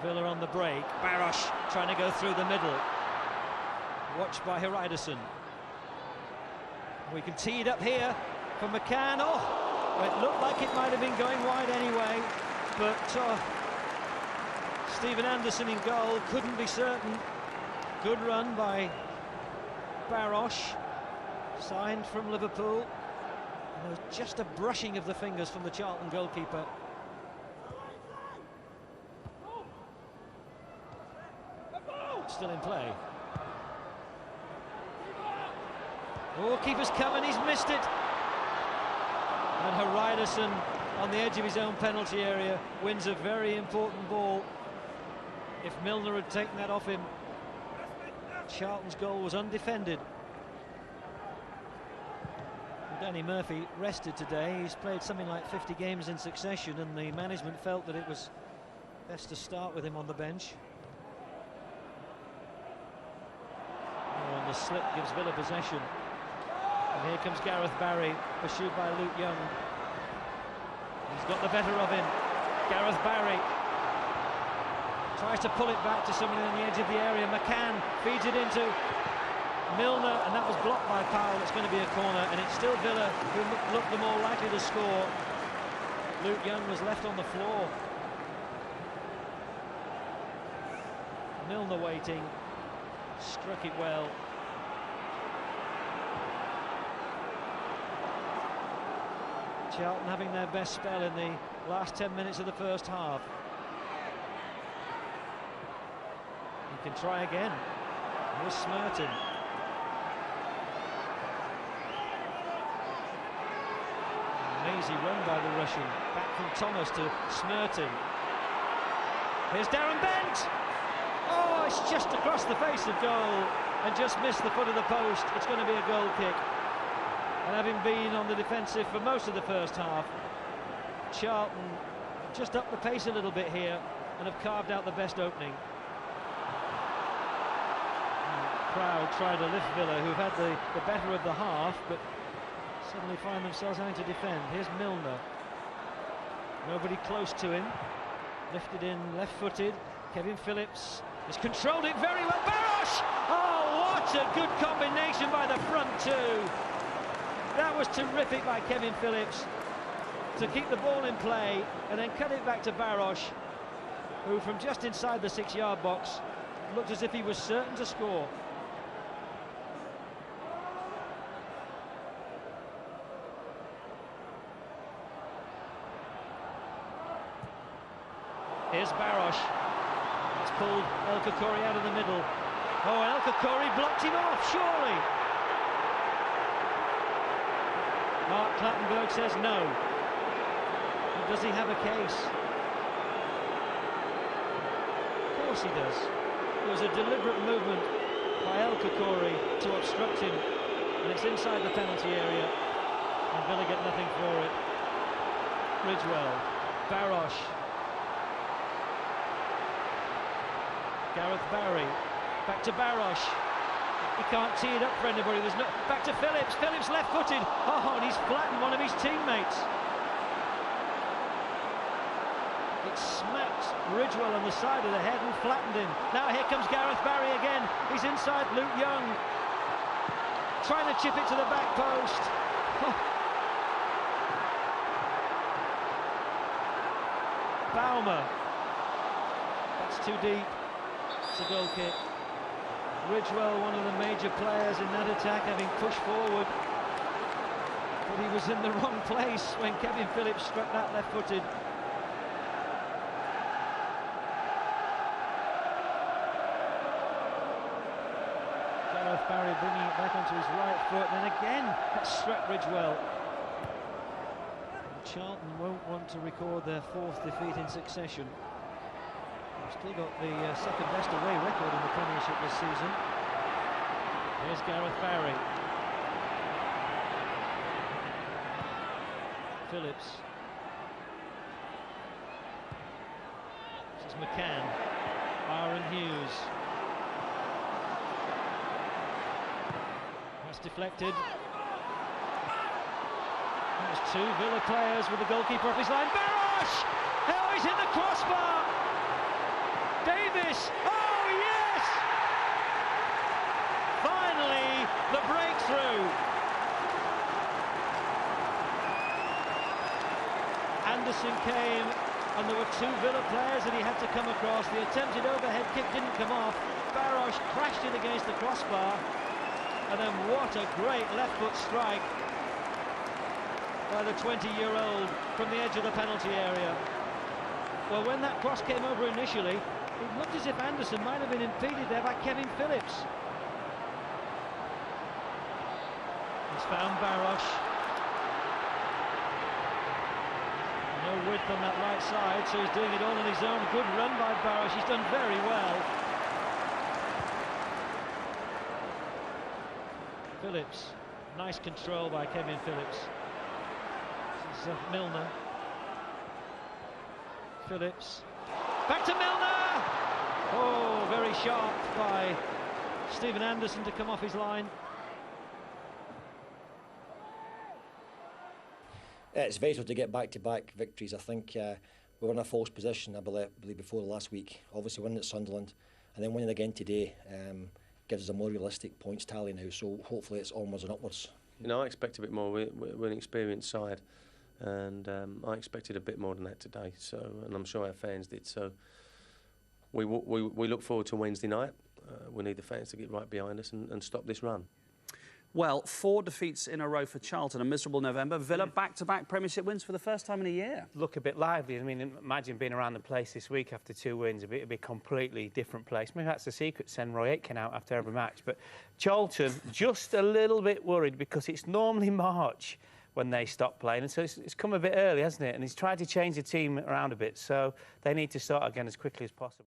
Villa on the break. Barosh trying to go through the middle. Watched by Aston. We can tee it up here for McCann. Oh, it looked like it might have been going wide anyway, but Stephen Anderson in goal, couldn't be certain. Good run by Barosh, signed from Liverpool. And there was just a brushing of the fingers from the Charlton goalkeeper. Still in play. Oh, keeper's coming, he's missed it. And Aston, on the edge of his own penalty area, wins a very important ball. If Milner had taken that off him, Charlton's goal was undefended. Danny Murphy rested today. He's played something like 50 games in succession, and the management felt that it was best to start with him on the bench. The slip gives Villa possession. And here comes Gareth Barry, pursued by Luke Young. He's got the better of him. Gareth Barry tries to pull it back to someone on the edge of the area. McCann feeds it into Milner, and that was blocked by Powell. It's going to be a corner, and it's still Villa who look the more likely to score. Luke Young was left on the floor. Milner waiting, struck it well. Charlton having their best spell in the last 10 minutes of the first half. He can try again. Here's Smerton. Amazing run by the Russian. Back from Thomas to Smerton. Here's Darren Bent. Oh, it's just across the face of goal and just missed the foot of the post. It's going to be a goal kick. And having been on the defensive for most of the first half, Charlton just upped the pace a little bit here and have carved out the best opening. Crowd try to lift Villa, who've had the better of the half, but suddenly find themselves having to defend. Here's Milner. Nobody close to him. Lifted in, left-footed. Kevin Phillips has controlled it very well. Barosh! Oh, what a good combination by the front two. That was terrific by Kevin Phillips to keep the ball in play and then cut it back to Barosh, who from just inside the 6-yard box looked as if he was certain to score. Here's Barosh. It's pulled El Koukouri out of the middle. Oh, El Koukouri blocked him off, surely. Mark Clattenburg says no. But does he have a case? Of course he does. It was a deliberate movement by El Koukouri to obstruct him, and it's inside the penalty area, and Villa get nothing for it. Ridgewell, Barosh, Gareth Barry, back to Barosh. He can't tee it up for anybody. There's no. Back to Phillips. Phillips left-footed. Oh, and he's flattened one of his teammates. It smacked Ridgewell on the side of the head and flattened him. Now here comes Gareth Barry again. He's inside Luke Young, trying to chip it to the back post. Baumer. That's too deep. It's a goal kick. Ridgewell, one of the major players in that attack, having pushed forward, but he was in the wrong place when Kevin Phillips struck that left-footed. Gareth Barry bringing it back onto his right foot, and then again that struck Ridgewell. And Charlton won't want to record their 4th defeat in succession. Still got the second best away record in the Premiership this season. Here's Gareth Barry. Phillips. This is McCann. Aaron Hughes. That's deflected. There's 2 Villa players with the goalkeeper off his line. Barosh! Oh, he's hit the crossbar! this? Oh, yes! Finally, the breakthrough. Anderson came, and there were two Villa players that he had to come across. The attempted overhead kick didn't come off. Barros crashed it against the crossbar. And then what a great left-foot strike by the 20-year-old from the edge of the penalty area. Well, when that cross came over initially, it looked as if Anderson might have been impeded there by Kevin Phillips. He's found Barros. No width on that right side, so he's doing it all on his own. Good run by Barros. He's done very well. Phillips, nice control by Kevin Phillips. This is Milner. Phillips, back to Milner! Oh, very sharp by Stephen Anderson to come off his line. It's vital to get back-to-back victories. I think we were in a false position, I believe, before the last week. Obviously winning at Sunderland and then winning again today gives us a more realistic points tally now, so hopefully it's onwards and upwards. You know, I expect a bit more. We're an experienced side, and I expected a bit more than that today. So, and I'm sure our fans did. So, we look forward to Wednesday night. We need the fans to get right behind us and stop this run. Well, 4 defeats in a row for Charlton, a miserable November. Villa back-to-back Premiership wins for the first time in a year. Look a bit lively. I mean, imagine being around the place this week after 2 wins. It'd be a completely different place. Maybe that's the secret, send Roy Aitken out after every match. But Charlton, just a little bit worried because it's normally March when they stop playing. And so it's come a bit early, hasn't it? And he's tried to change the team around a bit. So they need to start again as quickly as possible.